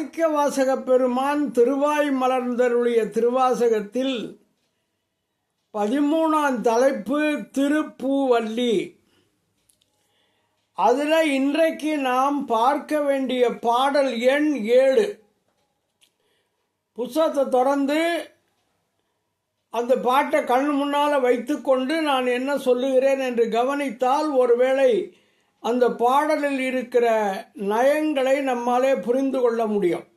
மாணிக்கவாசக பெருமான் திருவாய் மலர்ந்தருளிய திருவாசகத்தில் 13ஆம் தலைப்பு திருப்பூவல்லி. அதில் இன்றைக்கு நாம் பார்க்க வேண்டிய பாடல் எண் 7. புத்தகத்தை திறந்து அந்த பாட்டை கண் முன்னால் வைத்து கொண்டு நான் என்ன சொல்லுகிறேன் என்று கவனித்தால் ஒருவேளை அந்த பாடலில் இருக்கிற நயங்களை நம்மாலே புரிந்து கொள்ள முடியும்.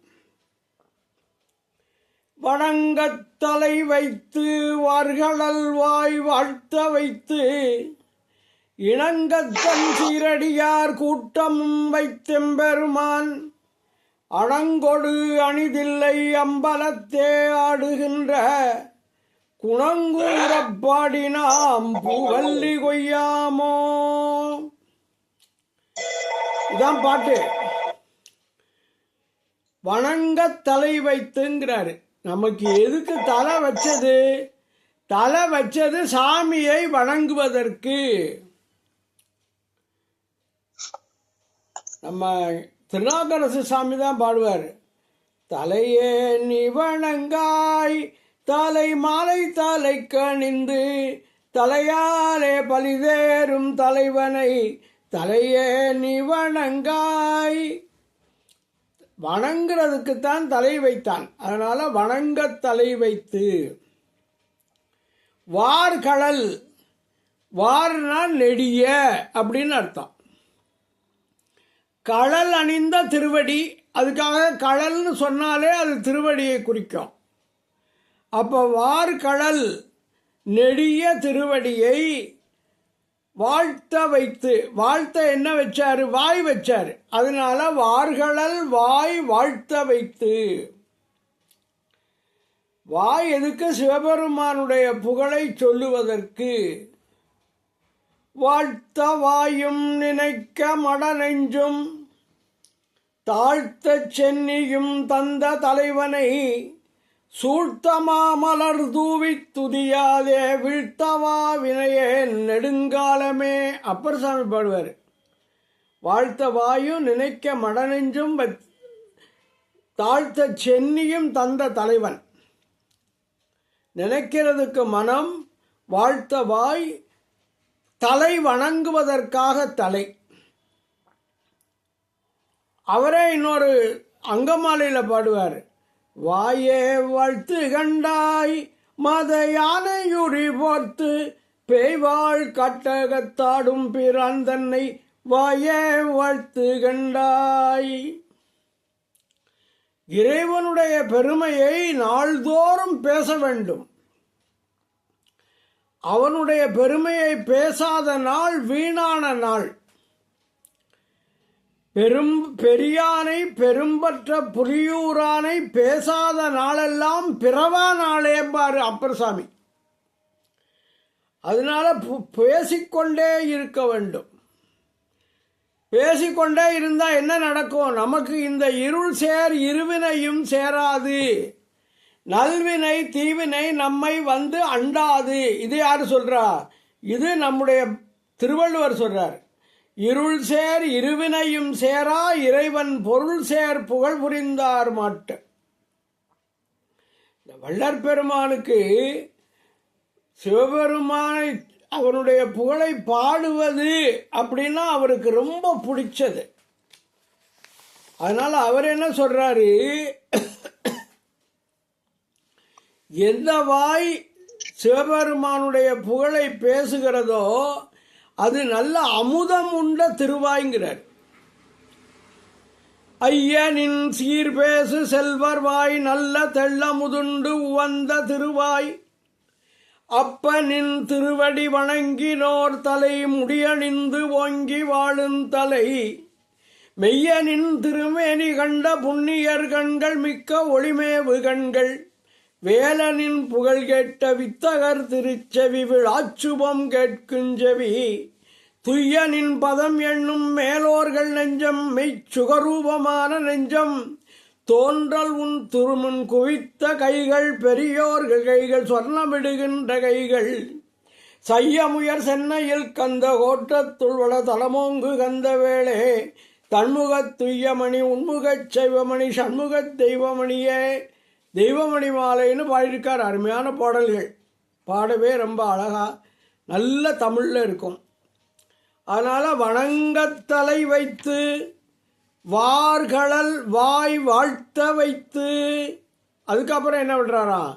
வணங்கத்தலை வைத்து வார்களல் வாய் வாழ்த்த வைத்து இணங்கத்தன் சீரடியார் கூட்டமும் வைத்தெம்பெருமான் அணங்கொடு அணிதில்லை அம்பலத்தே ஆடுகின்ற குணங்கூரப்பாடினாம் பூவல்லி கொய்யாமோ. இதான் பாட்டு. வணங்க தலை வைத்துங்கிறாரு. நமக்கு எதுக்கு தலை வச்சது? தலை வச்சது சாமியை வணங்குவதற்கு. நம்ம திருநாவுக்கரசு சாமி தான் பாடுவார். தலையே நீ வணங்காய் தலை மாலை தலை கணிந்து தலையாலே பலிதேறும் தலைவனை தலையே நீ வணங்காய். வணங்குறதுக்குத்தான் தலை வைத்தான். அதனால வணங்க தலை வைத்து. வார்கழல், வார்னா நெடிய அப்படின்னு அர்த்தம். கழல் அணிந்த திருவடி, அதுக்காக கழல்னு சொன்னாலே அது திருவடியை குறிக்கும். அப்போ வார்கழல் நெடிய திருவடியை வாழ்த்த வைத்து, வாழ்த்த என்ன வச்சாரு? வாய் வச்சாரு. அதனால வார்கழல் வாய் வாழ்த்த வைத்து. வாய் எதுக்கு? சிவபெருமானுடைய புகழை சொல்லுவதற்கு. வாழ்த்த வாயும் நினைக்க மட நெஞ்சும் தாழ்த்த சென்னியும் தந்த தலைவனை சூழ்த்தமா மலர் தூவி துதியாதே வீழ்த்தவா வினையே நெடுங்காலமே. அப்பர் சாமி பாடுவார். வாழ்த்த வாயும் நினைக்க மடநெஞ்சும் தாழ்த்த சென்னியும் தந்த தலைவன். நினைக்கிறதுக்கு மனம், வாழ்த்த வாய், தலை வணங்குவதற்காக தலை. அவரே இன்னொரு அங்கமாலையில் பாடுவார். வாயே வாழ்த்து கண்டாய் மத யானையுரி போர்த்து பேய்வாள் கட்டகத்தாடும் பிரான் தன்னை வாயே வாழ்த்து கண்டாய். இறைவனுடைய பெருமையை நாள்தோறும் பேச வேண்டும். அவனுடைய பெருமையை பேசாத நாள் வீணான நாள். பெரியானை பெரும்பற்ற புலியூரானை பேசாத நாளெல்லாம் பிறவா நாளேம்பாரு அப்பர் சாமி. அதனால பேசிக்கொண்டே இருக்க வேண்டும். பேசிக்கொண்டே இருந்தா என்ன நடக்கும்? நமக்கு இந்த இருள் சேர் இருவினையும் சேராது, நல்வினை தீவினை நம்மை வந்து அண்டாது. இது யாரு சொல்றா? இது நம்முடைய திருவள்ளுவர் சொல்றார். இருள் சேர் இருவினையும் சேரா இறைவன் பொருள் சேர் புகழ் புரிந்தார் மாட்ட. இந்த வள்ளற் பெருமானுக்கு சிவபெருமானை அவனுடைய புகழை பாடுவது அப்படின்னா அவருக்கு ரொம்ப பிடிச்சது. அதனால அவர் என்ன சொல்றாரு? எந்த வாய் சிவபெருமானுடைய புகழை பேசுகிறதோ அது நல்ல அமுதம் உண்ட திருவாய்ங்கிறார். ஐயனின் சீர்பேசு செல்வர் வாய் நல்ல தெள்ளமுதுண்டு உவந்த திருவாய் அப்பனின் திருவடி வணங்கினோர் தலை முடியணிந்து ஓங்கி வாழும் தலை மெய்யனின் திருமேனி கண்ட புண்ணியர் கண்கள் மிக்க ஒளிமேவு கண்கள் வேலனின் புகழ் கேட்ட வித்தகர் திருச்செவி விழாச்சுபம் கேட்குஞ்செவி துய்யனின் பதம் எண்ணும் மேலோர்கள் நெஞ்சம் மெய்ச்சுகரூபமான நெஞ்சம் தோன்றல் உன் திருமுன் குவித்த கைகள் பெரியோர்கள் கைகள் சொர்ணமிடுகின்ற கைகள் சையமுயர் சென்னையில் கந்த கோட்டத்துள் வள தலமோங்கு கந்த வேளே தன்முகத் துய்யமணி உண்முகச் செய்வமணி சண்முகத் தெய்வமணியே தெய்வமணி மாலைன்னு பாடியிருக்கார். அருமையான பாடல்கள், பாடவே ரொம்ப அழகா நல்ல தமிழில் இருக்கும். அதனால் வணங்கத்தலை வைத்து வார்கழல் வாய் வாழ்த்த வைத்து, அதுக்கப்புறம் என்ன பண்ணுறாராம்,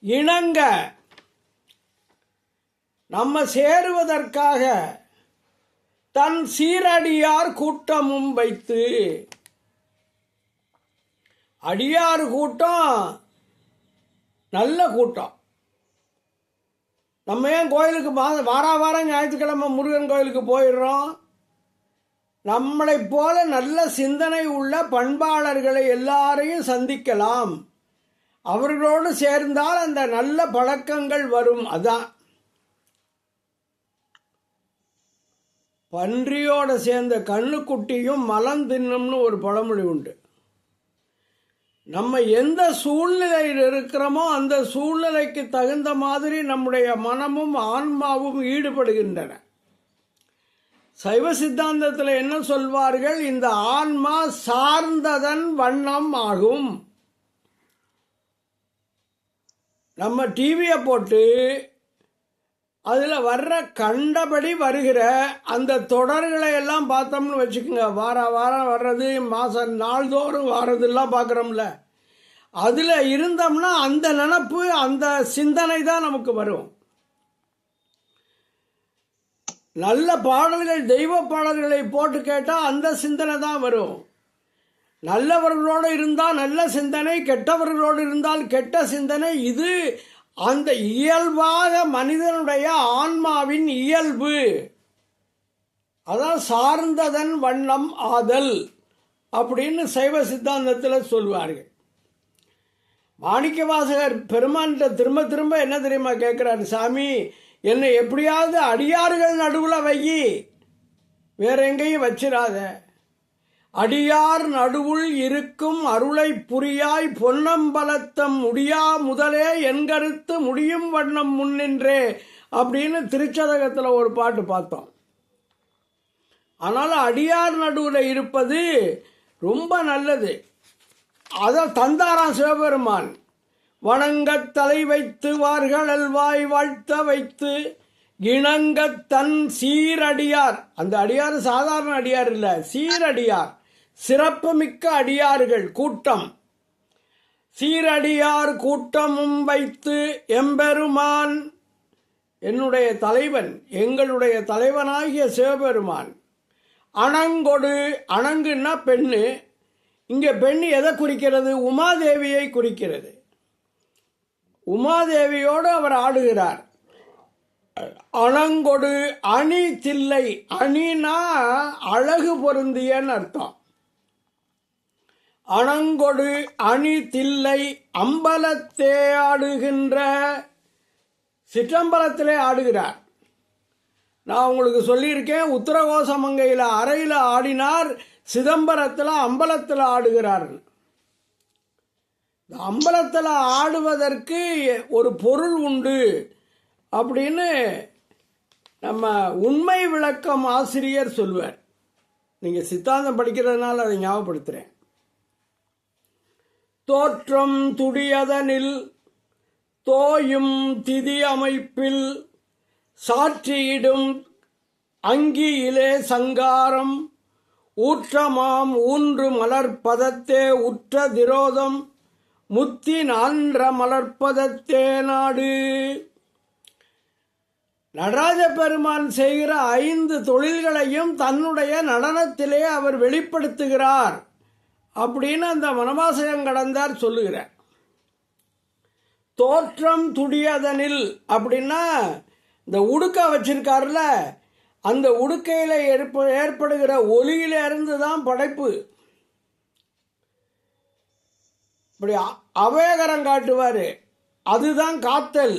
இணங்க நம்ம சேருவதற்காக தன் சீரடியார் கூட்டமும் வைத்து. அடியார் கூட்டம் நல்ல கூட்டம். நம்ம ஏன் கோயிலுக்கு வாரம் ஞாயிற்றுக்கிழமை முருகன் கோயிலுக்கு போயிடுறோம்? நம்மளைப் போல நல்ல சிந்தனை உள்ள பண்பாளர்களை எல்லாரையும் சந்திக்கலாம். அவர்களோடு சேர்ந்தால் அந்த நல்ல பழக்கங்கள் வரும். அதான் பன்றியோட சேர்ந்த கண்ணுக்குட்டியும் மலம் தின்னும்னு ஒரு பழமொழி உண்டு. நம்ம எந்த சூழ்நிலையில் இருக்கிறோமோ அந்த சூழ்நிலைக்கு தகுந்த மாதிரி நம்முடைய மனமும் ஆன்மாவும் ஈடுபடுகின்றன. சைவ சித்தாந்தத்தில் என்ன சொல்வார்கள், இந்த ஆன்மா சார்ந்ததன் வண்ணம் ஆகும். நம்ம டிவியை போட்டு அதில் வர்ற கண்டபடி வருகிற அந்த தொடர்களை எல்லாம் பார்த்தோம்னு வச்சுக்கோங்க, வாரம் வர்றது, மாதம் நாள்தோறும் வர்றதெல்லாம் பார்க்குறோம்ல, அதில் இருந்தோம்னா அந்த நினப்பு அந்த சிந்தனை தான் நமக்கு வரும். நல்ல பாடல்கள், தெய்வ பாடல்களை போட்டு கேட்டால் அந்த சிந்தனை தான் வரும். நல்லவர்களோடு இருந்தால் நல்ல சிந்தனை, கெட்டவர்களோடு இருந்தால் கெட்ட சிந்தனை. இது அந்த இயல்பாக மனிதனுடைய ஆன்மாவின் இயல்பு. அதான் சார்ந்ததன் வண்ணம் ஆதல் அப்படின்னு சைவ சித்தாந்தத்தில் சொல்வார்கள். மாணிக்கவாசகர் பெருமான்கிட்ட திரும்ப திரும்ப என்ன தெரியுமா கேட்குறாரு, சாமி என்னை எப்படியாவது அடியார்கள் நடுவில் வையி, வேற எங்கேயும் வச்சிடாத. அடியார் நடுவுள் இருக்கும் அருளை புரியாய் பொன்னம்பலத்தம் முடியா முதலே என்கருத்து முடியும் வண்ணம் முன்னின்றே அப்படின்னு திருச்சதகத்தில் ஒரு பாட்டு பார்த்தோம். ஆனால் அடியார் நடுவில் இருப்பது ரொம்ப நல்லது. அதை தந்தாராம் சிவபெருமான். வணங்கத் தலை வைத்து வார்கழல் வாய் வாழ்த்த வைத்து இணங்கத் தன் சீரடியார். அந்த அடியார் சாதாரண அடியார் இல்லை, சீரடியார், சிறப்புமிக்க அடியார்கள் கூட்டம். சீரடியார் கூட்டமும் வைத்து எம்பெருமான், என்னுடைய தலைவன், எங்களுடைய தலைவனாகிய சிவபெருமான், அணங்கொடு, அணங்குன்னா பெண்ணு, இங்கே பெண்ணு எதை குறிக்கிறது, உமாதேவியை குறிக்கிறது. உமாதேவியோடு அவர் ஆடுகிறார். அணங்கொடு அணி தில்லை, அணினா அழகு பொருந்தியன்னு அர்த்தம். அணங்கொடு அணி தில்லை அம்பலத்தே ஆடுகின்ற, சிற்றம்பலத்திலே ஆடுகிறார். நான் உங்களுக்கு சொல்லியிருக்கேன், உத்தரகோசமங்கையில் அறையில் ஆடினார், சிதம்பரத்தில் அம்பலத்தில் ஆடுகிறார். அம்பலத்தில் ஆடுவதற்கு ஒரு பொருள் உண்டு அப்படின்னு நம்ம உண்மை விளக்கம் ஆசிரியர் சொல்வார். நீங்கள் சித்தாந்தம் படிக்கிறதுனால அதை ஞாபகப்படுத்துகிறேன். தோற்றம் துடியதனில் தோயும் திதி அமைப்பில் சாற்றியிடும் அங்கியிலே சங்காரம் ஊற்றமாம் ஊன்று மலர்பதத்தே உற்ற திரோதம் முத்தி நான்ற மலர்ப்பதத்தே நாடு. நடராஜ பெருமான் செய்கிற 5 தொழில்களையும் தன்னுடைய நடனத்திலே அவர் வெளிப்படுத்துகிறார் அப்படின்னு அந்த வனவாசகம் கடந்தார் சொல்லுகிறார். தோற்றம் துடியதனில் அப்படின்னா இந்த உடுக்கை வச்சிருக்காருல, அந்த உடுக்கையில் ஏற்படுகிற ஒலியிலிருந்து தான் படைப்பு. இப்படி அவேகரம் காட்டுவார், அதுதான் காத்தல்.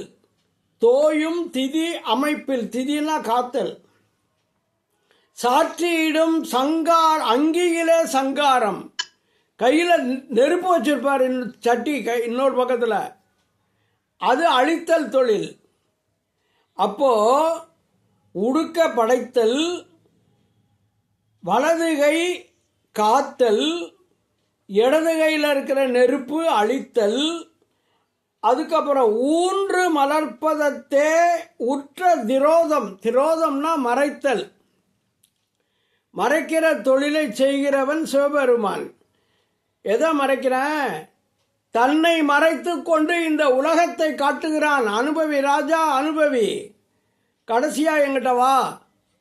தோயும் திதி அமைப்பில், திதினா காத்தல். சாற்றியிடும் சங்கார், அங்கியிலே சங்காரம், கையில் நெருப்பு வச்சிருப்பார் சட்டி இன்னொரு பக்கத்தில், அது அழித்தல் தொழில். அப்போ உடுக்க படைத்தல், வலதுகை காத்தல், இடது கையில் இருக்கிற நெருப்பு அழித்தல், அதுக்கப்புறம் ஊன்று மலர்ப்பதத்தே உற்ற திரோதம். திரோதம்னா மறைத்தல். மறைக்கிற தொழிலை செய்கிறவன் சிவபெருமான். எதை மறைக்கிறான்? தன்னை மறைத்து கொண்டு இந்த உலகத்தை காட்டுகிறான். அனுபவி ராஜா, அனுபவி, கடைசியா எங்கிட்ட வா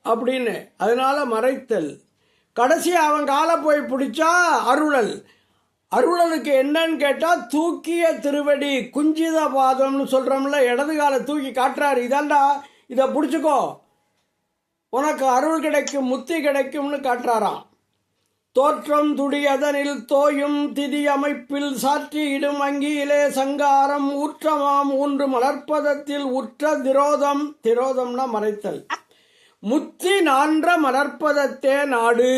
அப்படின்னு. அதனால மறைத்தல். கடைசியா அவன் காலை போய் பிடிச்சா அருளல். அருளலுக்கு என்னன்னு கேட்டால் தூக்கிய திருவடி, குஞ்சித பாதம்னு சொல்கிறோம்ல, இடது காலை தூக்கி காட்டுறாரு. இதாண்டா, இதை பிடிச்சிக்கோ, உனக்கு அருள் கிடைக்கும், முத்தி கிடைக்கும்னு காட்டுறாராம். தோற்றம் துடியதனில் தோயும் திதி அமைப்பில் சாற்றி இடும் அங்கியிலே சங்காரம் ஊற்றமாம் ஊன்று மலர்ப்பதத்தில் உற்ற திரோதம். திரோதம்னா மறைத்தல். முத்தி நான்ற மலர்ப்பதத்தே நாடு.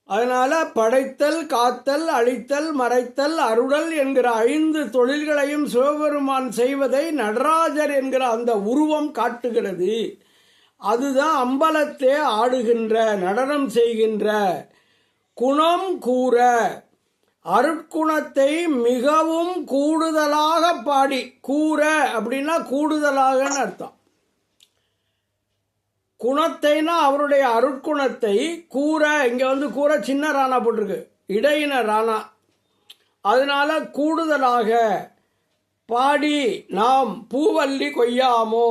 அதனால படைத்தல், காத்தல், அழித்தல், மறைத்தல், அருளல் என்கிற 5 தொழில்களையும் சிவபெருமான் செய்வதை நடராஜர் என்கிற அந்த உருவம் காட்டுகிறது. அதுதான் அம்பலத்தே ஆடுகின்ற, நடனம் செய்கின்ற குணம் கூற. அருட்குணத்தை மிகவும் கூடுதலாக பாடி. கூற அப்படின்னா கூடுதலாகன்னு அர்த்தம். குணத்தைனா அவருடைய அருட்குணத்தை கூற. இங்கே கூற சின்ன ராணா போட்டிருக்கு, இடையின ராணா. அதனால கூடுதலாக பாடி நாம் பூவல்லி கொய்யாமோ,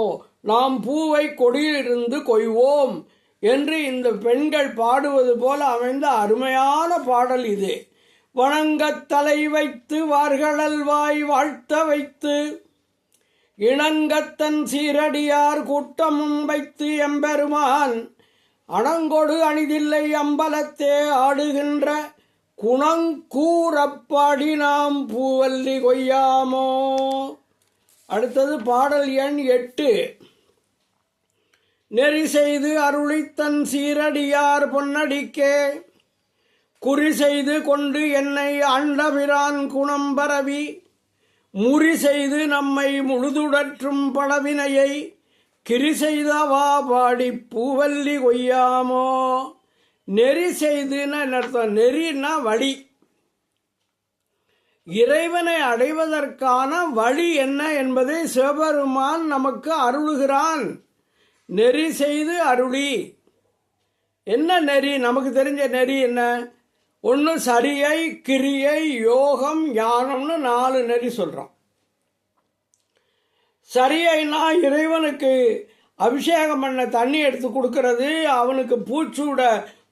நாம் பூவை கொடியிலிருந்து கொய்வோம் என்று இந்த பெண்கள் பாடுவது போல அமைந்த அருமையான பாடல் இது. வணங்கத் தலை வைத்து வார்களல் வாய் வாழ்த்த வைத்து இணங்கத்தன் சீரடியார் கூட்டமும் வைத்து எம்பெருமான் அணங்கொடு அணிதில்லை அம்பலத்தே ஆடுகின்ற குணங்கூறப்பாடி நாம் பூவல்லி கொய்யாமோ. அடுத்தது பாடல் எண் 8. நெறி செய்து அருளித்தன் சீரடியார் பொன்னடிக்கே குறி செய்து கொண்டு என்னை ஆண்டபிரான் குணம் பரவி முறி செய்து நம்மை முழுதுடற்றும் படவினையை கிரி செய்தவா பாடி பூவல்லி கொய்யாமோ. நெறி செய்துன்னு அர்த்தம். நெறினா வழி. இறைவனை அடைவதற்கான வழி என்ன என்பதை சிவபெருமான் நமக்கு அருளுகிறான். நெறி செய்து அருளி. என்ன நெறி? நமக்கு தெரிஞ்ச நெறி என்ன? ஒன்று சரியை, கிரியை, யோகம், ஞானம்னு 4 நெறி சொல்கிறோம். சரியைனா இறைவனுக்கு அபிஷேகம் பண்ண தண்ணி எடுத்து கொடுக்கறது, அவனுக்கு பூச்சூட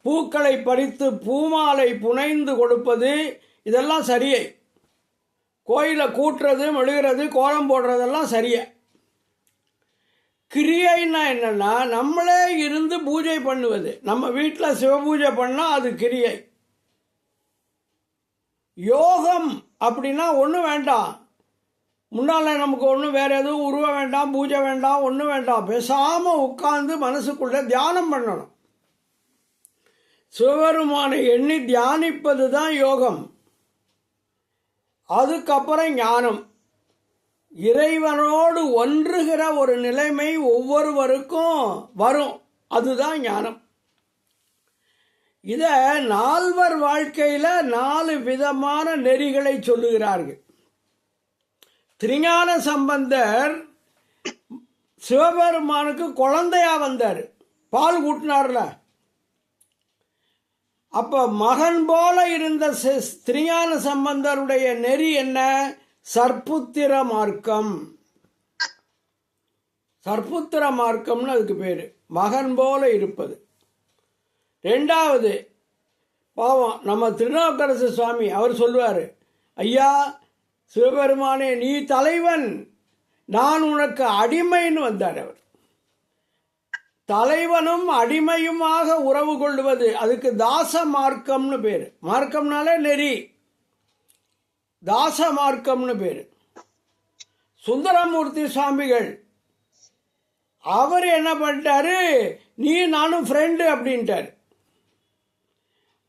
பூக்களை பறித்து பூமாலை புனைந்து கொடுப்பது, இதெல்லாம் சரியை. கோயிலை கூட்டுறது, மெழுகிறது, கோலம் போடுறதெல்லாம் சரியை. கிரியைன்னா என்னன்னா நம்மளே இருந்து பூஜை பண்ணுவது. நம்ம வீட்டில் சிவபூஜை பண்ணால் அது கிரியை. யோகம் அப்படின்னா ஒன்றும் வேண்டாம், முன்னால் நமக்கு ஒன்றும் வேறு எதுவும் உருவம் வேண்டாம், பூஜை வேண்டாம், ஒன்றும் வேண்டாம். பேசாமல் உட்கார்ந்து மனசுக்குள்ளே தியானம் பண்ணணும். சிவபெருமானை எண்ணி தியானிப்பது தான் யோகம். அதுக்கப்புறம் ஞானம். இறைவனோடு ஒன்றுகிற ஒரு நிலைமை ஒவ்வொருவருக்கும் வரும், அதுதான் ஞானம். இதை 4 வாழ்க்கையில் 4 விதமான நெறிகளை சொல்லுகிறார்கள். திருஞான சம்பந்தர் சிவபெருமானுக்கு குழந்தையா வந்தார், பால் கூட்டினார்ல. அப்ப மகன் போல இருந்த திருஞான சம்பந்தருடைய நெறி என்ன? சற்புத்திர மார்க்கம். சற்புத்திர மார்க்கம்னு அதுக்கு பேரு, மகன் போல இருப்பது. 2வது பாவம் நம்ம திருநாவுக்கரசு சுவாமி, அவர் சொல்லுவார், ஐயா சிவபெருமானே நீ தலைவன், நான் உனக்கு அடிமைன்னு வந்தார். அவர் தலைவனும் அடிமையுமாக உறவு கொள்வது, அதுக்கு தாச மார்க்கம்னு பேரு. மார்க்கம்னாலே நெறி, தாச மார்க்கம்னு பேரு. சுந்தரமூர்த்தி சுவாமிகள் அவர் என்ன பண்ணிட்டாரு, நீ நானும் ஃப்ரெண்டு அப்படின்ட்டார்.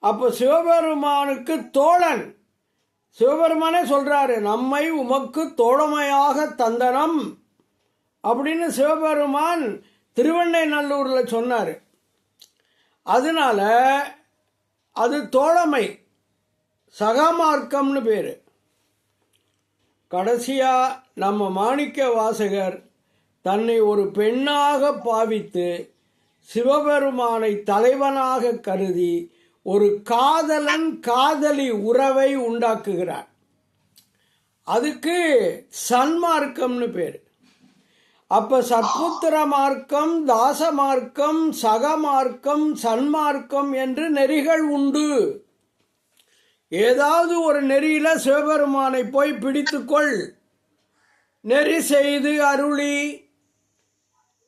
அப்போ சிவபெருமானுக்கு தோழன். சிவபெருமானே சொல்றாரு, நம்மை உமக்கு தோழமையாக தந்தனம் அப்படின்னு சிவபெருமான் திருவெண்ணைநல்லூரில் சொன்னார். அதனால அது தோழமை, சகமார்க்கம்னு பேர். கடைசியா நம்ம மாணிக்க வாசகர் தன்னை ஒரு பெண்ணாக பாவித்து சிவபெருமானை தலைவனாக கருதி ஒரு காதலன் காதலி உறவை உண்டாக்குகிறார். அதுக்கு சன்மார்க்கம்னு பேர். அப்ப சத்புத்திர மார்க்கம், தாச மார்க்கம், சகமார்க்கம், சன்மார்க்கம் என்று நெறிகள் உண்டு. ஏதாவது ஒரு நெறியில சிவபெருமானை போய் பிடித்துக்கொள். நெறி செய்து அருளி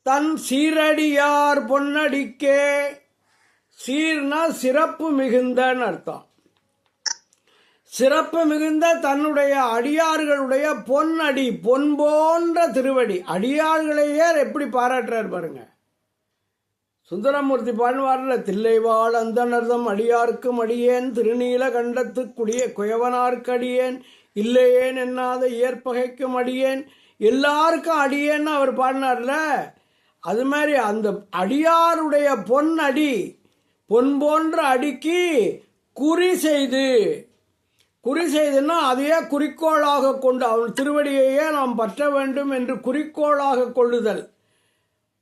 தன் சீரடியார் பொன்னடிக்கே. சீர்னா சிறப்பு மிகுந்தன்னு அர்த்தம். சிறப்பு மிகுந்த தன்னுடைய அடியார்களுடைய பொன்னடி, பொன் போன்ற திருவடி. அடியார்களையே எப்படி பாராட்டுறார் பாருங்க. சுந்தரமூர்த்தி பாடுவார்ல, தில்லைவாழ் அந்தனர்தம் அடியார்க்கும் அடியேன், திருநீல கண்டத்து குடிய குயவனார்க்கு அடியேன், இல்லையேன் என்னாத இயற்பகைக்கும் அடியேன், எல்லாருக்கும் அடியேன்னு அவர் பாடினார்ல. அது மாதிரி அந்த அடியாருடைய பொன் அடி, பொன் போன்ற அடிக்கு குறி செய்து, குறி செய்துன்னா அதையே குறிக்கோளாக கொண்டு அவன் திருவடியையே நாம் பற்ற வேண்டும் என்று குறிக்கோளாக கொள்ளுதல்.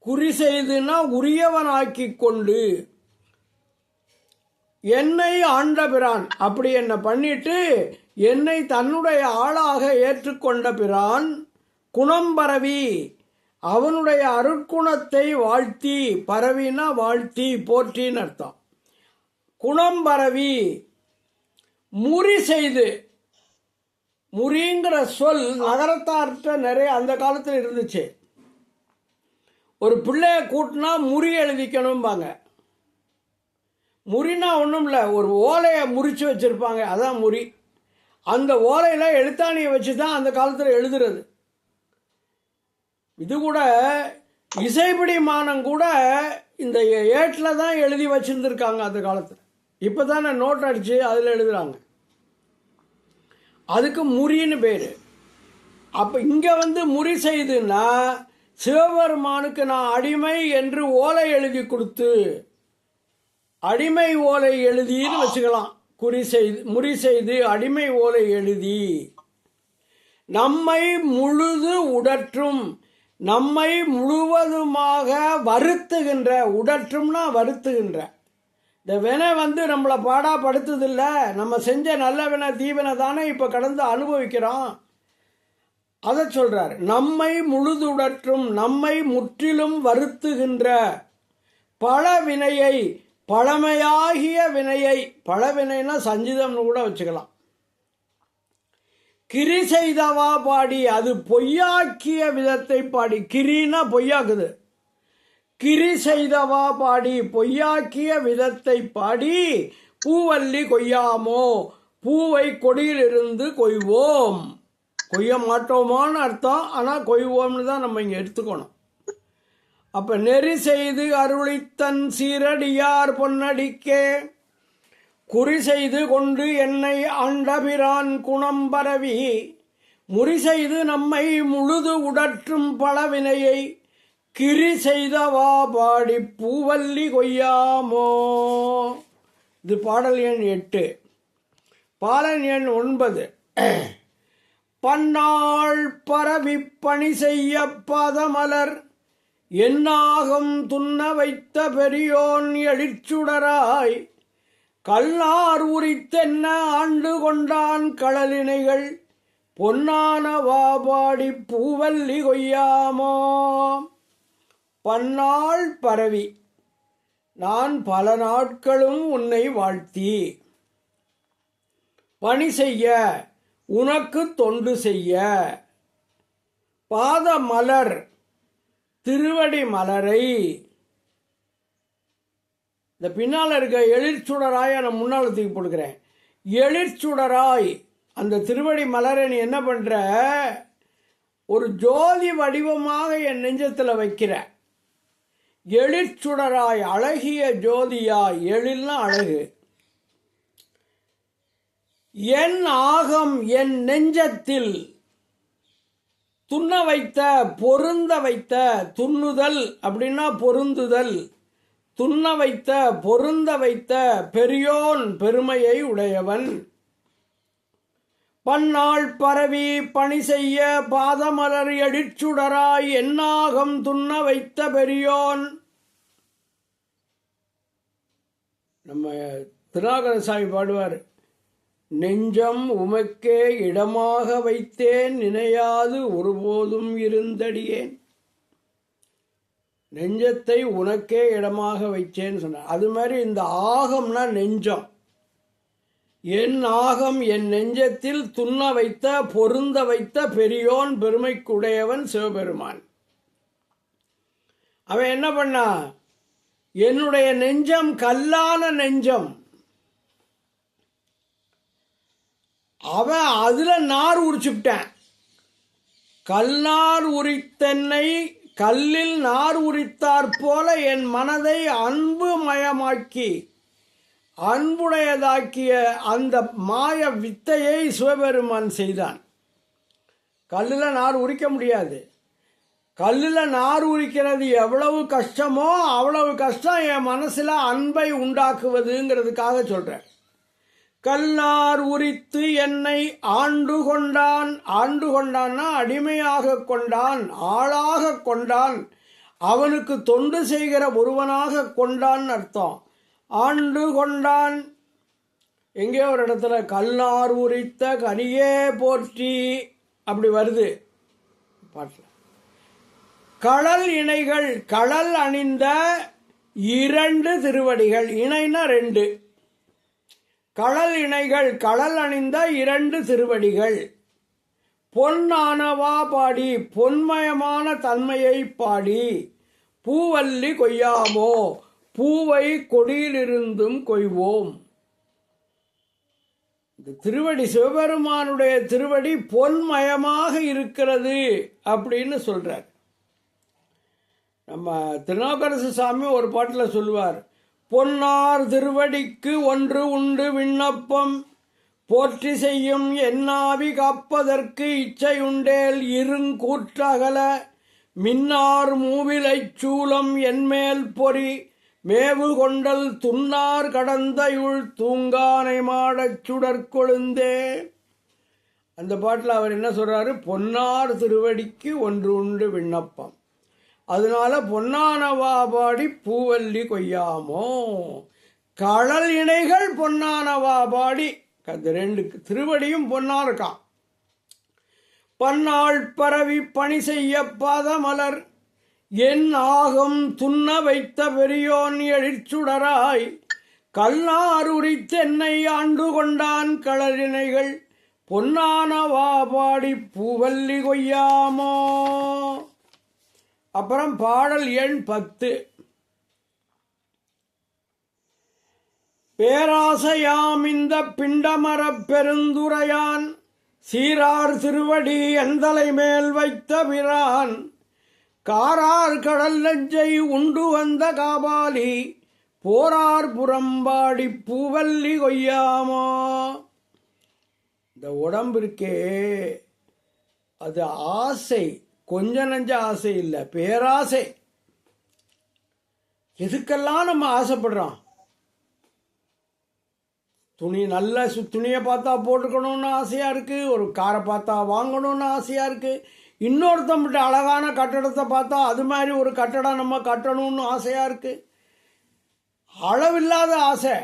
குறி செய்துன்னா உரியவனாக்கி கொண்டு, என்னை ஆண்ட பிரான், அப்படி என்ன பண்ணிட்டு என்னை தன்னுடைய ஆளாக ஏற்றுக்கொண்ட பிரான் குணம் பரவி, அவனுடைய அருட்குணத்தை வாழ்த்தி, பரவினா வாழ்த்தி போற்றின்னு அர்த்தம். குணம் பரவி முறி செய்து, முறிங்கிற சொல் நகரத்தார்கிட்ட நிறைய அந்த காலத்தில் இருந்துச்சு. ஒரு பிள்ளைய கூட்டினா முறி எழுதிக்கணும்பாங்க. முறினா ஒன்றும் இல்லை, ஒரு ஓலையை முறிச்சு வச்சிருப்பாங்க, அதான் முறி. அந்த ஓலையில் எழுத்தாணியை வச்சு தான் அந்த காலத்தில் எழுதுறது. இது கூட இசைப்பிடி மானம் கூட இந்த ஏட்டில் தான் எழுதி வச்சுருந்துருக்காங்க அந்த காலத்தில். இப்போ தானே நோட் அடித்து அதில் எழுதுகிறாங்க. அதுக்கு முறின்னு பேர். அப்போ இங்கே முறி செய்துன்னா சிவபெருமானுக்கு நான் அடிமை என்று ஓலை எழுதி கொடுத்து, அடிமை ஓலை எழுதின்னு வச்சுக்கலாம். குறி செய்து முறி செய்து அடிமை ஓலை எழுதி நம்மை முழுது உடற்றும், நம்மை முழுவதுமாக வருத்துகின்ற, உடற்றும்னா வருத்துகின்ற. இந்த வினை நம்மளை பாடாப்படுத்துதில்ல, நம்ம செஞ்ச நல்ல வினை தீவினை தானே இப்போ கடந்து அனுபவிக்கிறோம். அதை சொல்றார். நம்மை முழுதுடற்றும், நம்மை முற்றிலும் வருத்துகின்ற பல வினையை, பழமையாகிய வினையை, பழவினைனா சஞ்சிதம்னு கூட வச்சுக்கலாம். கிரி செய்தவா பாடி, அது பொய்யாக்கிய விதத்தை பாடி. கிரினா பொய்யாக்குது. கிரி செய்தவா பாடி, பொய்யாக்கிய விதத்தை பாடி, பூவல்லி கொய்யாமோ, பூவை கொடியிலிருந்து கொய்வோம். கொய்ய மாட்டோமான்னு அர்த்தம், ஆனால் கொய்வோம்னு தான் நம்ம இங்கே எடுத்துக்கணும். அப்போ நெறி செய்து அருளித்தன் சீரடியார் பொன்னடிக்கே, குறி செய்து கொண்டு என்னை ஆண்டபிரான் குணம் பரவி, முறி செய்து நம்மை முழுது உடற்றும் பழவினையை, கிரி செய்தவா பாடி பூவல்லி கொய்யாமோ. இது பாடல் எண் 8. பாடல் எண் 9. பன்னாள் பரவி பணி செய்ய பதமலர், என்னாகம் துண்ண வைத்த பெரியோன் எழிற்சுடராய், கல்லார் உரித்தென்ன ஆண்டு கொண்டான் களலினைகள், பொன்னான வாபாடி பூவல்லி கொய்யாமோ. பன்னாள் பரவி, நான் பல நாட்களும் உன்னை வாழ்த்தி, பணி செய்ய, உனக்கு தொண்டு செய்ய, பாத மலர், திருவடி மலரை, இந்த பின்னால் இருக்க எழிற்சுடராய் நான் முன்னால் தூக்கி போடுக்கிறேன். எழிற்சுடராய் அந்த திருவடி மலரை நீ என்ன பண்ற, ஒரு ஜோதி வடிவமாக என் நெஞ்சத்தில் வைக்கிற. எழிற்சுடராய், அழகிய ஜோதியாய், எழில்னா அழகு. என் ஆகம், என் நெஞ்சத்தில் துண்ண வைத்த, பொருந்த வைத்த, துண்ணுதல் அப்படின்னா பொருந்துதல், துண்ண வைத்த பொருந்த வைத்த பெரியோன் பெருமையை உடையவன். பன்னாள் பரவி பணி செய்ய பாதமலர் எடிச்சுடராய் என்னாகம் துண்ண வைத்த பெரியோன். நம்ம திருநாகரசாமி பாடுவார், நெஞ்சம் உமக்கே இடமாக வைத்தேன் நினையாது ஒருபோதும் இருந்தடியேன். நெஞ்சத்தை உனக்கே இடமாக வைச்சேன்னு சொன்னார். அது மாதிரி இந்த ஆகம்னா நெஞ்சம். என் ஆகம் என் நெஞ்சத்தில் துண்ண வைத்த பொருந்த வைத்த பெரியோன் பெருமைக்குடையவன் சிவபெருமான். அவன் என்ன பண்ணா, என்னுடைய நெஞ்சம் கல்லான நெஞ்சம், அவன் அதுல நார் உரிச்சுட்டான். கல்லார் உரித்தென்னை கல்லில் நார் உரித்தாற் போல என் மனதை அன்பு மயமாக்கி அன்புடையதாக்கிய அந்த மாய வித்தையை சிவபெருமான் செய்தான். கல்லில் நார் உரிக்க முடியாது. கல்லில் நார் உரிக்கிறது எவ்வளவு கஷ்டமோ அவ்வளவு கஷ்டம் என் மனசில் அன்பை உண்டாக்குவதுங்கிறதுக்காக சொல்கிறேன். கல்லார் உரித்து என்னை ஆண்டு கொண்டான். ஆண்டு கொண்டான்னா அடிமையாக கொண்டான், ஆளாக கொண்டான், அவனுக்கு தொண்டு செய்கிற ஒருவனாக கொண்டான் அர்த்தம். ஆண்டு கொண்டான். எங்கேயோ ஒரு இடத்துல கல்லார் உரித்த கனியே போற்றி அப்படி வருது பாட்டில். கடல் இணைகள், கடல் அணிந்த 2 திருவடிகள், இணைனா 2, கடல் இணைகள், கடல் அணிந்த 2 திருவடிகள். பொன்னானவா பாடி, பொன்மயமான தன்மையை பாடி, பூவல்லி கொய்யாமோ, பூவை கொடியிலிருந்தும் கொய்வோம். இந்த திருவடி சிவபெருமானுடைய திருவடி பொன்மயமாக இருக்கிறது அப்படின்னு சொல்றார். நம்ம திருநாவுக்கரசு சாமி ஒரு பாட்டில் சொல்லுவார், பொன்னார் திருவடிக்கு ஒன்று உண்டு விண்ணப்பம், போற்றி செய்யும் என்னாவி காப்பதற்கு இச்சையுண்டேல் இருங்கூற்றகல, மின்னார் மூவிலைச் சூலம் என்மேல் பொறி, மேவு கொண்டல் துன்னார் கடந்தையுள் தூங்கானை மாடச் சுடற்கொழுந்தே. அந்த பாட்டில் அவர் என்ன சொல்றாரு, பொன்னார் திருவடிக்கு ஒன்று உண்டு விண்ணப்பம், அதனால பொன்னானவா பாடி பூவல்லி கொய்யாமோ. கடல் இணைகள் பொன்னானவா பாடி, அந்த 2 திருவடியும் பொன்னா இருக்கான். பன்னாள் பரவி பணி செய்ய பாதமலர் என் ஆகம் துண்ண வைத்த பெரியோன் எழிற்சுடராய், கல்லார் உரித்தென்னை ஆண்டு கொண்டான் கடலினைகள் பொன்னானவா பாடி பூவல்லி கொய்யாமோ. அப்புறம் பாடல் எண் 10. பேராசையாம் இந்த பிண்டமரப் பெருந்துரையான், சீரார் திருவடி எந்தலை மேல் வைத்த பிரான், காரார் கடல் நெஞ்சை உண்டு வந்த காபாலி, போரார் புறம்பாடி பூவல்லி கொய்யாமோ. இந்த உடம்பிற்கே அது ஆசை, கொஞ்ச நஞ்ச ஆசை இல்லை, பேராசை. எதுக்கெல்லாம் நம்ம ஆசைப்படுறோம்? துணி நல்ல துணியை பார்த்தா போட்டுக்கணும்னு ஆசையாக இருக்குது, ஒரு காரை பார்த்தா வாங்கணும்னு ஆசையாக இருக்குது, இன்னொருத்தம்பிட்ட அழகான கட்டடத்தை பார்த்தா அது மாதிரி ஒரு கட்டடம் நம்ம கட்டணும்னு ஆசையாக இருக்குது. அளவில்லாத ஆசை,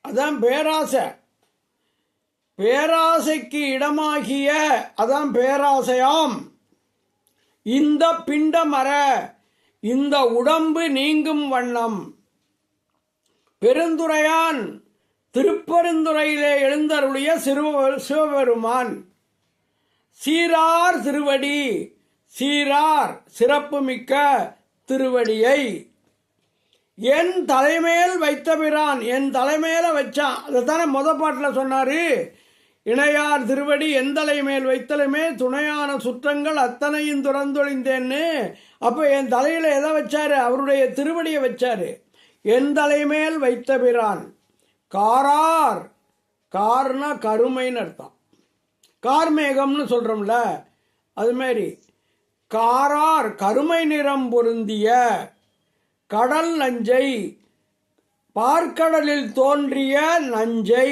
அதான் பேராசை. பேராசைக்கு இடமாகிய அதான் பேராசையாம். இந்த பிண்டமர, இந்த உடம்பு நீங்கும் வண்ணம் பெருந்துரையான் திருப்பெருந்துறையிலே எழுந்தருளிய சிவபெருமான், சீரார் திருவடி, சீரார் சிறப்புமிக்க திருவடியை என் தலைமேல் வைத்த பிரான், என் தலைமையில வச்சான். அதைத்தானே பாட்டில் சொன்னாரு, இணையார் திருவடி என் தலைமேல் வைத்தலுமே துணையான சுற்றங்கள் அத்தனையும் துறந்தொழிந்தேன்னு. அப்போ என் தலையில எதை வச்சாரு? அவருடைய திருவடியை வச்சாரு. என் தலைமேல் வைத்த பிரான், காரார், கார்னா கருமைன்னு அர்த்தம், கார்மேகம்னு சொல்றோம்ல, அது மாதிரி காரார் கருமை நிறம் பொருந்திய கடல் நஞ்சை, பார்க்கடலில் தோன்றிய நஞ்சை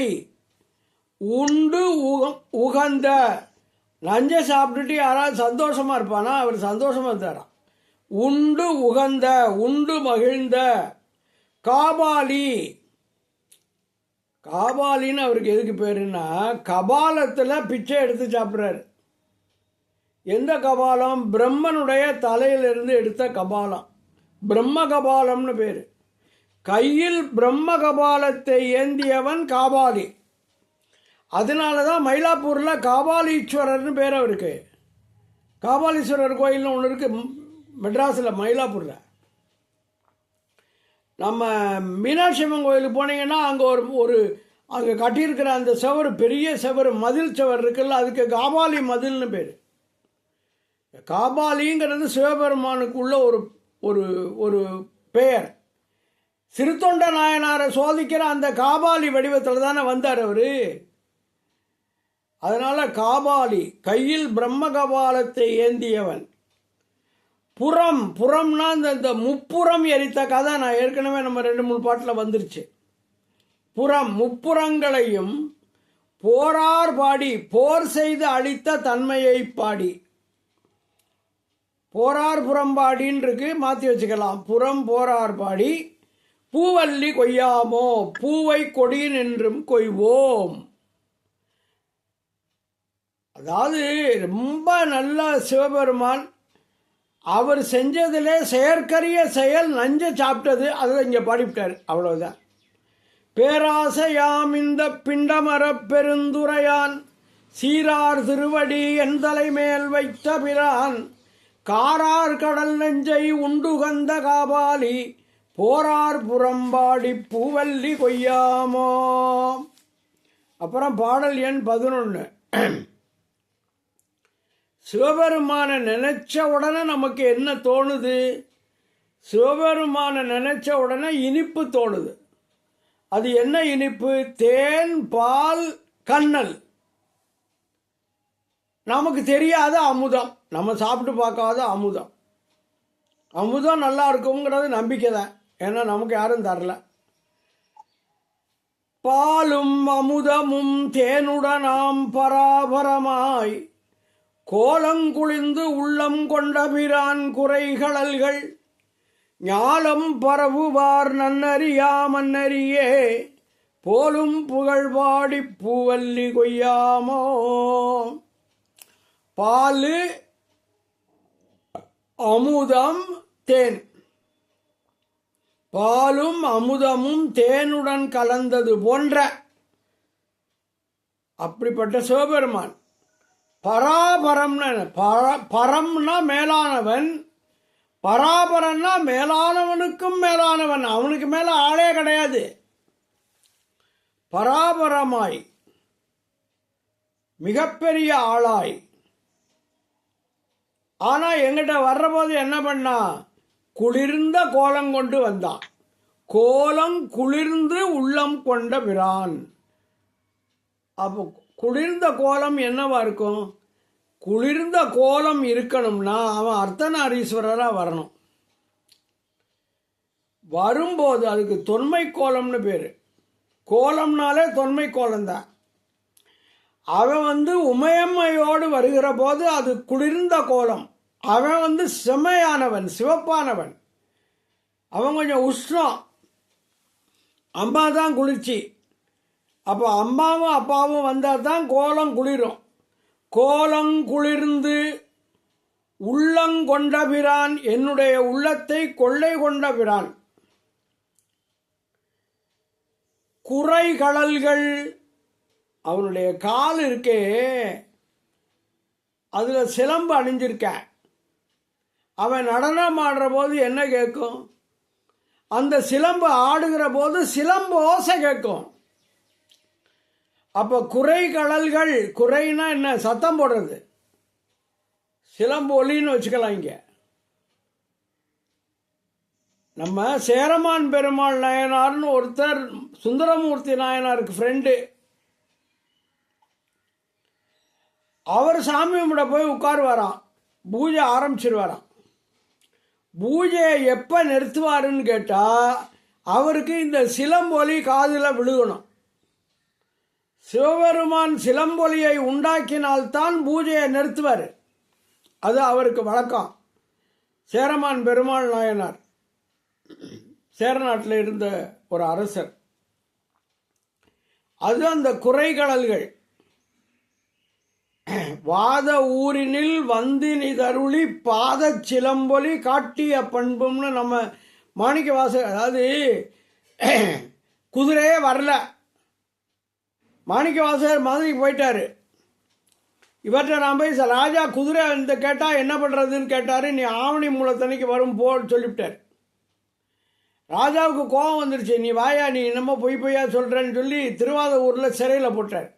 உண்டு உகந்த. நஞ்சை சாப்பிட்டுட்டு யாராவது சந்தோஷமா இருப்பானா? அவர் சந்தோஷமா இருந்தாராம். உண்டு உகந்த, உண்டு மகிழ்ந்த. காபாலி, காபாலின்னு அவருக்கு எதுக்கு பேருன்னா, கபாலத்தில் பிச்சை எடுத்து சாப்பிட்றாரு. எந்த கபாலம்? பிரம்மனுடைய தலையிலிருந்து எடுத்த கபாலம், பிரம்ம கபாலம்னு பேர். கையில் பிரம்ம கபாலத்தை ஏந்தியவன் காபாலி. அதனால தான் மயிலாப்பூரில் காபாலீஸ்வரர்னு பேர் அவருக்கு. காபாலீஸ்வரர் கோயில்னு ஒன்று இருக்குது மெட்ராஸில், மயிலாப்பூரில். நம்ம மீனாட்சி அம்மன் கோயிலுக்கு போனீங்கன்னா அங்கே ஒரு அங்கே கட்டியிருக்கிற அந்த செவர், பெரிய செவர், மதில் செவர் இருக்குல்ல, அதுக்கு காபாலி மதில்னு பேர். காபாலிங்கிறது சிவபெருமானுக்குள்ள ஒரு ஒரு ஒரு பெயர். சிறுத்தொண்ட நாயனாரை சோதிக்கிற அந்த காபாலி வடிவத்தில் தானே வந்தார் அவர். அதனால காபாலி, கையில் பிரம்ம கபாலத்தை ஏந்தியவன். புறம், புறம்னா இந்த முப்புறம் எரித்த கதை நான் ஏற்கனவே நம்ம 2-3 பாட்டில் வந்துருச்சு. புறம், முப்புறங்களையும் போரார் பாடி, போர் செய்து அழித்த தன்மையை பாடி. போரார் புறம்பாடின்னு இருக்கு, மாற்றி வச்சுக்கலாம். புறம் போரார் பாடி பூவல்லி கொய்யாமோ, பூவை கொடி நின்றும் கொய்வோம். அதாவது ரொம்ப நல்ல சிவபெருமான். அவர் செஞ்சதிலே செயற்கரிய செயல் நஞ்சை சாப்பிட்டது, அதை இங்கே பாடிவிட்டார். அவ்வளோதான். பேராசையாம் இந்த பிண்டமரப் பெருந்துரையான் சீரார் திருவடி என் தலைமேல் வைத்த பிரான் காரார் கடல் நெஞ்சை உண்டுகந்த காபாலி போரார் புறம்பாடி பூவல்லி கொய்யாமோ. அப்புறம் பாடல் எண் 11. சிவபெருமான நினைச்ச உடனே நமக்கு என்ன தோணுது? சிவபெருமான நினைச்ச உடனே இனிப்பு தோணுது. அது என்ன இனிப்பு? தேன், பால், கண்ணல். நமக்கு தெரியாத அமுதம், நம்ம சாப்பிட்டு பார்க்காத அமுதம். அமுதம் நல்லா இருக்குங்கிறது நம்பிக்கை தான், ஏன்னா நமக்கு யாரும் தரல. பாலும் அமுதமும் தேனுடனாம் பராபரமாய் கோலங்குளிந்து உள்ளம் கொண்ட பிரான் குறைகளல்கள் ஞாலம் பரவுவார் நன்னறியா மன்னரியே போலும் புகழ்பாடி பூவல்லி கொய்யாமோ. பால், அமுதம், தேன். பாலும் அமுதமும் தேனுடன் கலந்தது போன்ற அப்படிப்பட்ட சிவபெருமான். பராபரம்னா பரம்னா மேலானவன், பராபரம்னா மேலானவனுக்கும் மேலானவன். அவனுக்கு மேல ஆளே கிடையாது. பராபரமாய், மிகப்பெரிய ஆளாய். ஆனா எங்கிட்ட வர்றபோது என்ன பண்ணா? குளிர்ந்த கோலம் கொண்டு வந்தான். கோலம் குளிர்ந்து உள்ளம் கொண்ட பிரான். அப்போ குளிர்ந்த கோலம் என்னவா இருக்கும்? குளிர்ந்த கோலம் இருக்கணும்னா அவன் அர்த்தநாரீஸ்வரராக வரணும். வரும்போது அதுக்கு தொன்மை கோலம்னு பேர். கோலம்னாலே தொன்மை கோலம்தான். அவன் உமையம்மையோடு வருகிற போது அது குளிர்ந்த கோலம். அவன் செம்மையானவன், சிவப்பானவன். அவன் கொஞ்சம் உஷ்ணம், அம்மா தான் குளிர்ச்சி. அப்போ அம்மாவும் அப்பாவும் வந்தால் தான் கோலம் குளிரும். கோலம் குளிர்ந்து உள்ளங்கொண்ட பிரான், என்னுடைய உள்ளத்தை கொள்ளை கொண்ட பிரான். குறை கடல்கள், அவனுடைய கால் இருக்கே, அதில் சிலம்பு அணிஞ்சிருக்க. அவன் நடனம் ஆடுற போது என்ன கேட்கும்? அந்த சிலம்பு ஆடுகிற போது சிலம்பு ஓசை கேட்கும். அப்போ குறை கடல்கள், குறைனா என்ன? சத்தம் போடுறது, சிலம்பு ஒலின்னு வச்சுக்கலாம். இங்கே நம்ம சேரமான் பெருமாள் நாயனார்னு ஒருத்தர் சுந்தரமூர்த்தி நாயனாருக்கு ஃப்ரெண்டு. அவர் சாமி கும்பிட போய் உட்காருவாராம், பூஜை ஆரம்பிச்சிருவாராம். பூஜையை எப்போ நிறுத்துவாருன்னு கேட்டால் அவருக்கு இந்த சிலம்பொலி காதில் விழுகணும். சிவபெருமான் சிலம்பொலியை உண்டாக்கினால்தான் பூஜையை நிறுத்துவார். அது அவருக்கு வழக்கம். சேரமான் பெருமாள் நாயனார் சேரநாட்டில் இருந்த ஒரு அரசர். அது அந்த குறைகடல்கள் வாத ஊரினில் வந்து நிதருளி பாத சிலம்பொலி காட்டிய பண்பும்னு நம்ம மாணிக்க வாசகர், அதாவது குதிரையே வரல, மாணிக்க வாசகர் மதுரைக்கு போயிட்டாரு. இவர்கிட்ட நான் போய் ராஜா குதிரை இந்த கேட்டால் என்ன பண்ணுறதுன்னு கேட்டார். நீ ஆவணி மூலத்தன்னைக்கு வரும் போன்னு சொல்லிவிட்டார். ராஜாவுக்கு கோபம் வந்துருச்சு. நீ வாயா, நீ என்னமோ பொய்யா சொல்கிறேன்னு சொல்லி திருவாதூரில் சிறையில் போட்டார்.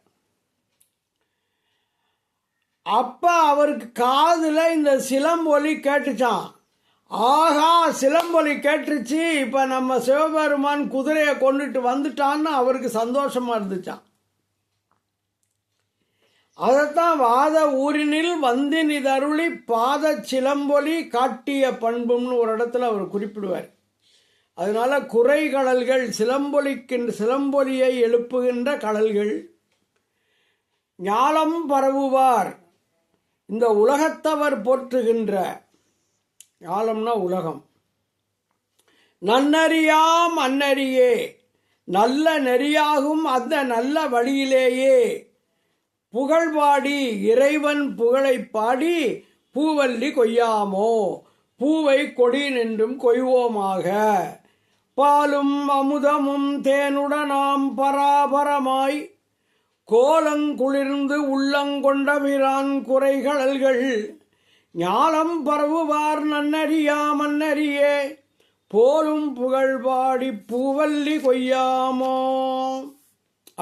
அப்போ அவருக்கு காதில் இந்த சிலம்பொலி கேட்டுச்சான். ஆகா, சிலம்பொலி கேட்டுருச்சு, இப்போ நம்ம சிவபெருமான் குதிரையை கொண்டுட்டு வந்துட்டான்னு அவருக்கு சந்தோஷமாக இருந்துச்சான். அதைத்தான் வாத ஊரினில் வந்து நிதருளி பாத சிலம்பொலி காட்டிய பண்பும்னு ஒரு இடத்துல அவர் குறிப்பிடுவார். அதனால குறை கடல்கள் சிலம்பொலியை எழுப்புகின்ற கடல்கள் ஞாலம் பரவுவார். இந்த உலகத்தவர் போற்றுகின்ற, ஞாலம்னா உலகம், நன்னறியாம் அன்னறியே நல்ல நெறியாகும் அந்த நல்ல வழியிலேயே புகழ்பாடி இறைவன் புகழை பாடி பூவல்லி கொய்யாமோ பூவை கொடி நின்றும் கொய்வோமாக பாலும் அமுதமும் தேனுடனாம் பராபரமாய் கோலங்குளிர்ந்து உள்ளங்கொண்ட பிரான் குறைகடல்கள் ஞாலம் பரவுவார் நன்னறியா மன்னரியே போலும் புகழ்பாடி பூவல்லி கொய்யாமோ.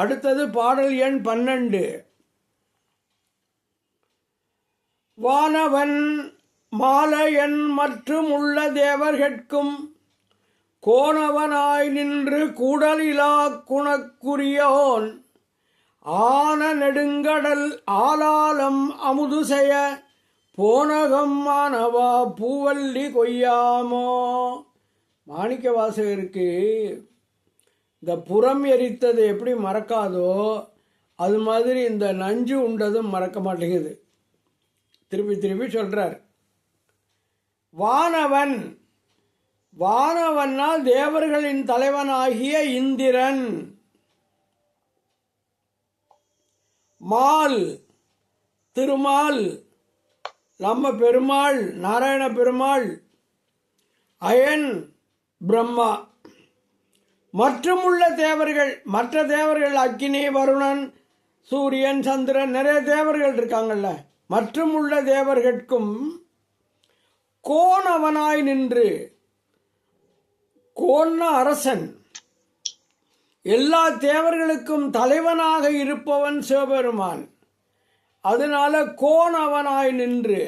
அடுத்தது பாடல் எண் 12. வானவன் மாலையன் மற்றும் உள்ள தேவர்கட்கும் கோணவனாய் நின்று கூடலிலா குணக்குரியோன் ஆன நெடுங்கடல் ஆலாலம் அமுதுசெய போனகம் மானவா பூவல்லி கொய்யாமோ. மாணிக்க வாசகருக்கு இந்த புறம் எரித்தது எப்படி மறக்காதோ அது மாதிரி இந்த நஞ்சு உண்டதும் மறக்க மாட்டேங்குது. திருப்பி திருப்பி சொல்றார். வானவன், வானவனால் தேவர்களின் தலைவனாகிய இந்திரன், மால் திருமால் நம்ம பெருமாள் நாராயண பெருமாள், அயன் பிரம்மா மற்றும் உள்ள தேவர்கள், மற்ற தேவர்கள் அக்கினி வருணன் சூரியன் சந்திரன் நிறைய தேவர்கள் இருக்காங்கல்ல, மற்றும் உள்ள தேவர்கட்கும் கோணவனாய் நின்று, கோண அரசன், எல்லா தேவர்களுக்கும் தலைவனாக இருப்பவன் சிவபெருமான். அதனால கோணவனாய் நின்று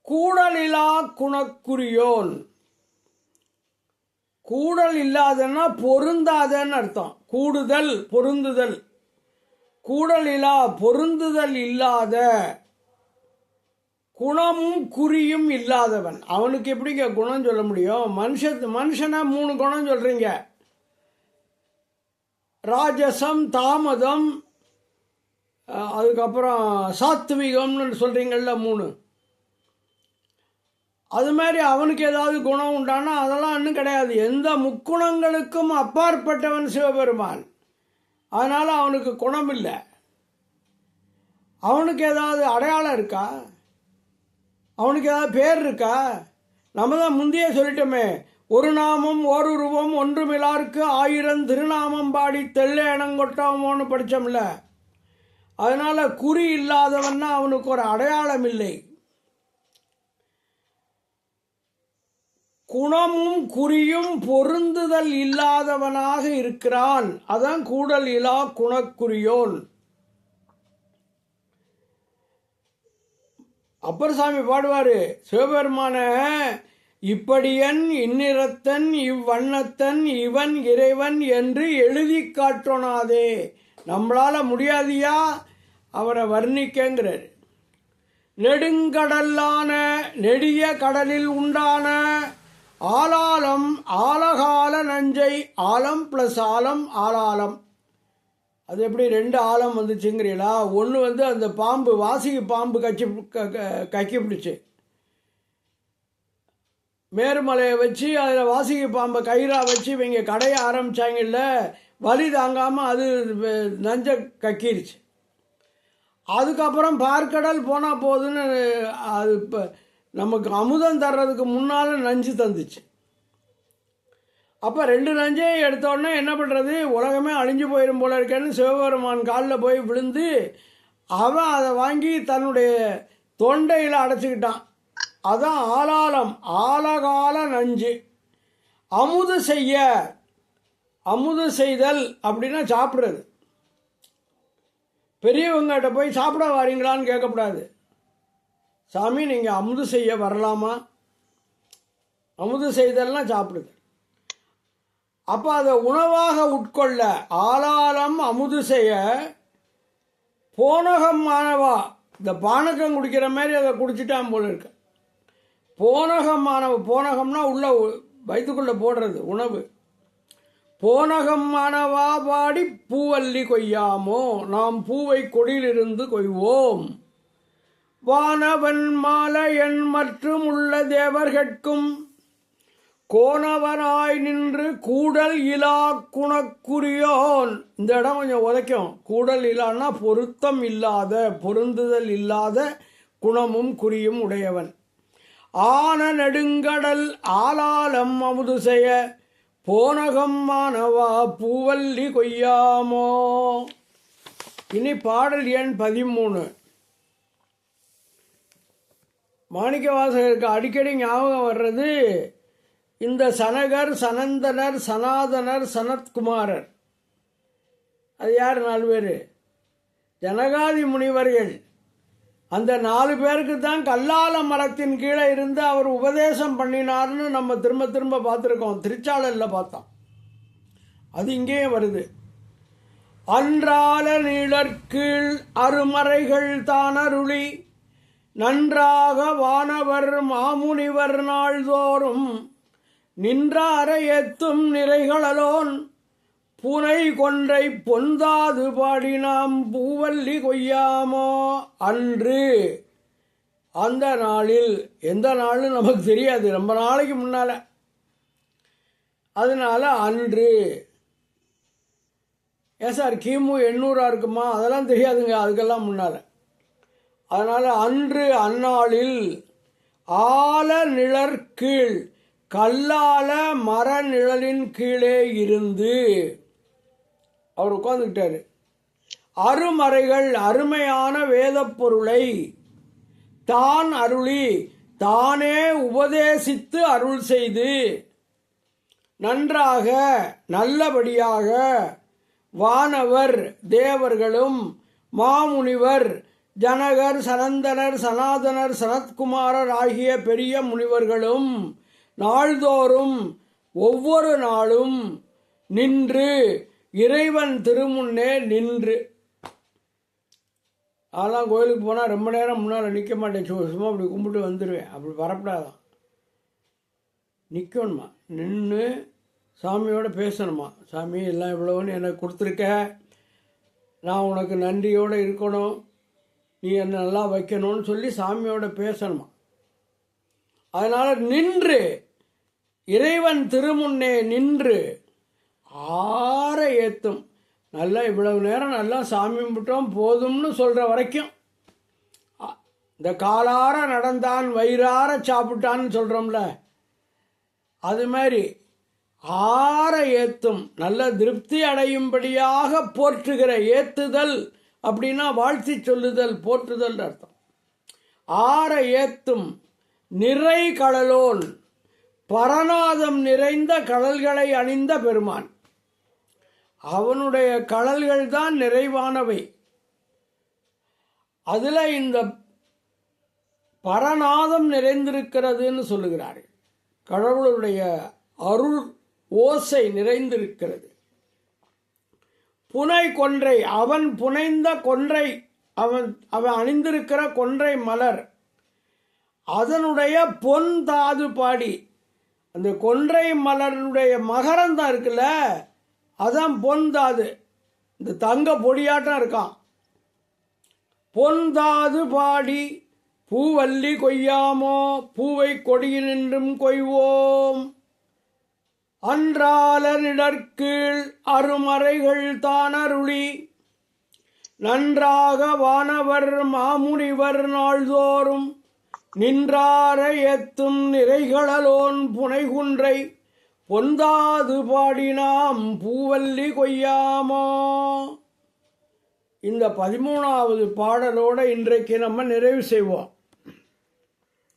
கூடலிலா குணக்குரியோன், கூடல் இல்லாதன்னா பொருந்தாதன்னு அர்த்தம். கூடுதல் பொருந்துதல், கூடலிலா பொருந்துதல் இல்லாத, குணமும் குறியும் இல்லாதவன். அவனுக்கு எப்படிங்க குணம் சொல்ல முடியும்? மனுஷனா 3 குணம் சொல்றீங்க, ராஜசம், தாமதம், அதுக்கப்புறம் சாத்விகம்னு சொல்றீங்கள்ல 3. அது மாதிரி அவனுக்கு ஏதாவது குணம் உண்டானா அதெல்லாம் இன்னும் கிடையாது. எந்த முக்குணங்களுக்கும் அப்பாற்பட்டவன் சிவபெருமான். அதனால அவனுக்கு குணம் இல்லை. அவனுக்கு ஏதாவது அடையாளம் இருக்கா? அவனுக்கு ஏதாவது பேர் இருக்கா? நம்ம தான் முந்தைய சொல்லிட்டோமே, ஒரு நாமம் ஒரு ரூபம் ஒன்றுமிலாருக்கு 1000 திருநாமம் பாடி தெள்ளேனங்கொட்டமோன்னு படித்தோம்ல. அதனால குறி இல்லாதவன்னா அவனுக்கு ஒரு அடையாளம் இல்லை. குணமும் குறியும் பொருந்துதல் இல்லாதவனாக இருக்கிறான். அதான் கூடல் இலா குணக்குரியோன். அப்பர் சாமி பாடுவாரு, சிவபெருமான இப்படியன் இந்நிறத்தன் இவ்வண்ணத்தன் இவன் இறைவன் என்று எழுதி காட்டோனாதே, நம்மளால முடியாதியா அவரை வர்ணிக்கங்கிறார். நெடுங்கடலான நெடிய கடலில் உண்டான ஆலாலம் ஆலகால நஞ்சை ஆலம் ப்ளஸ் ஆலம் ஆலாலம். அது எப்படி ரெண்டு ஆழம் வந்துச்சுங்கிறீங்களா? ஒன்று அந்த பாம்பு வாசிக்கு பாம்பு கக்கி பிடிச்சி மேருமலையை வச்சு அதில் வாசிக்கு பாம்பை கயிறாக வச்சு இவங்க கடைய ஆரம்பித்தாங்கல்ல, வலி தாங்காமல் அது நஞ்ச கக்கிருச்சு. அதுக்கப்புறம் பார்க்கடல் போனால் போதுன்னு அது இப்போ நமக்கு அமுதம் தர்றதுக்கு முன்னால் நஞ்சு தந்துச்சு. அப்போ ரெண்டு நஞ்சையும் எடுத்தோடனே என்ன பண்ணுறது, உலகமே அழிஞ்சு போயிடும் போல இருக்கேன்னு சிவபெருமான் காலில் போய் விழுந்து அவன் அதை வாங்கி தன்னுடைய தொண்டையில் அடைச்சிக்கிட்டான். அதான் ஆலாலம் ஆலகால நஞ்சு. அமுது செய்தல் அப்படின்னா சாப்பிட்றது. பெரியவங்ககிட்ட போய் சாப்பிட வரீங்களான்னு கேட்கக்கூடாது. சாமி நீங்கள் அமுது செய்ய வரலாமா? அமுது செய்தல்னா சாப்பிடுது. அப்போ அதை உணவாக உட்கொள்ள ஆலாலம் அமுது செய்ய போனகம் மாணவா. இந்த பானகம் குடிக்கிற மாதிரி அதை குடிச்சிட்டான் போல இருக்கு. போனகம் மாணவ, போனகம்னா உள்ள வயிற்றுக்குள்ளே போடுறது உணவு. போனகம் மாணவா பாடி பூவல்லி கொய்யாமோ, நாம் பூவை கொடியிலிருந்து கொய்வோம். வானவன் மாலையன் மற்றும் உள்ள தேவர்கட்கும் கோணவனாய் நின்று கூடல் இலா குணக்குரியோன். இந்த இடம் கொஞ்சம் உதைக்கும். கூடல் இலான்னா பொருத்தம் இல்லாத, பொருந்துதல் இல்லாத குணமும் குறியும் உடையவன். ஆன நெடுங்கடல் ஆலாலம் அமுது செய்ய போனகம் மானவா பூவல்லி கொய்யாமோ. இனி பாடல் எண் 13. மாணிக்கவாசகருக்கு அடிக்கடி ஞாபகம் வர்றது இந்த சனகர், சனந்தனர், சனாதனர், சனத்குமாரர். அது யார்? 4 பேர் ஜனகாதி முனிவர்கள். அந்த 4 பேருக்கு தான் கல்லால மரத்தின் கீழே இருந்து அவர் உபதேசம் பண்ணினார்னு நம்ம திரும்ப திரும்ப பார்த்துருக்கோம். திருச்சாளரில் பார்த்தோம். அது இங்கேயும் வருது. அன்றால நீளற்கீழ் அருமறைகள் தானருளி நன்றாக வானவர் மாமுனிவர் நாள்தோறும் நின்றார ஏத்தும் நிறைகளோன் பூனை கொன்றை பொந்தாது பாடினாம் பூவல்லி கொய்யாமோ. அன்று, அந்த நாளில், எந்த நாள்னு நமக்கு தெரியாது, ரொம்ப நாளைக்கு முன்னால். அதனால அன்று. ஏன் சார் கிமு 800 இருக்குமா? அதெல்லாம் தெரியாதுங்க, அதுக்கெல்லாம் முன்னால். அதனால் அன்று அந்நாளில் ஆல நிழற்கீழ் கல்லால மர நிழலின் கீழே இருந்து அவர் உட்கார்ந்துக்கிட்டாரு. அருமறைகள் அருமையான வேத பொருளை தான் அருளி தானே உபதேசித்து அருள் செய்து நன்றாக நல்லபடியாக வானவர் தேவர்களும் மாமுனிவர் ஜனகர், சனந்தனர், சனாதனர், சனத்குமாரர் ஆகிய பெரிய முனிவர்களும் நாள்தோறும் ஒவ்வொரு நாளும் நின்று இறைவன் திருமுன்னே நின்று. அதெல்லாம் கோயிலுக்கு போனால் ரொம்ப நேரம் முன்னால் நிற்க மாட்டேன், சும்மா அப்படி கும்பிட்டு வந்துடுவேன். அப்படி வரப்படாதான், நிற்கணுமா, நின்று சாமியோடு பேசணுமா. சாமி எல்லாம் இவ்வளோன்னு எனக்கு கொடுத்துருக்க, நான் உனக்கு நன்றியோடு இருக்கணும், நீ என்னை நல்லா வைக்கணும்னு சொல்லி சாமியோட பேசணுமா. அதனால் நின்று இறைவன் திருமுன்னே நின்று ஆற ஏத்தும். நல்லா இவ்வளவு நேரம் நல்லா சாமி கும்பிட்டோம் போதும்னு சொல்கிற வரைக்கும், இந்த காலார நடந்தான் வயிறார சாப்பிட்டான்னு சொல்கிறோம்ல, அது மாதிரி ஆற ஏத்தும், நல்ல திருப்தி அடையும்படியாக போற்றுகிற. ஏத்துதல் அப்படின்னா வாழ்த்தி சொல்லுதல், போற்றுதல் அர்த்தம். ஆற ஏத்தும் நிறை கடலோன், பரநாதம் நிறைந்த கடல்களை அணிந்த பெருமான். அவனுடைய கடல்கள் தான் நிறைவானவை. அதில் இந்த பரநாதம் நிறைந்திருக்கிறதுன்னு சொல்லுகிறார்கள். கடவுளுடைய அருள் ஓசை நிறைந்திருக்கிறது. புனை கொன்றை, அவன் புனைந்த கொன்றை, அவன் அணிந்திருக்கிற கொன்றை மலர் அதனுடைய பொன் தாது பாடி. அந்த கொன்றை மலருடைய மகரந்தம் இருக்குல்ல, அதான் பொன் தாது. இந்த தங்க பொடியாட்டம் இருக்கான். பொன் தாது பாடி பூவல்லி கொய்யாமோ பூவை கொடியினின்றும் கொய்வோம். அன்றாலனிடற்கீழ் அருமறைகள் தானருளி நன்றாக வானவர் மாமுனிவர் நாள்தோறும் நின்றார ஏத்தும் நிறைகளோன் புனைகுன்றை பொந்தாது பாடினாம் பூவல்லி கொய்யாமோ. இந்த 13வது பாடலோடு இன்றைக்கு நம்ம நிறைவு செய்வோம்.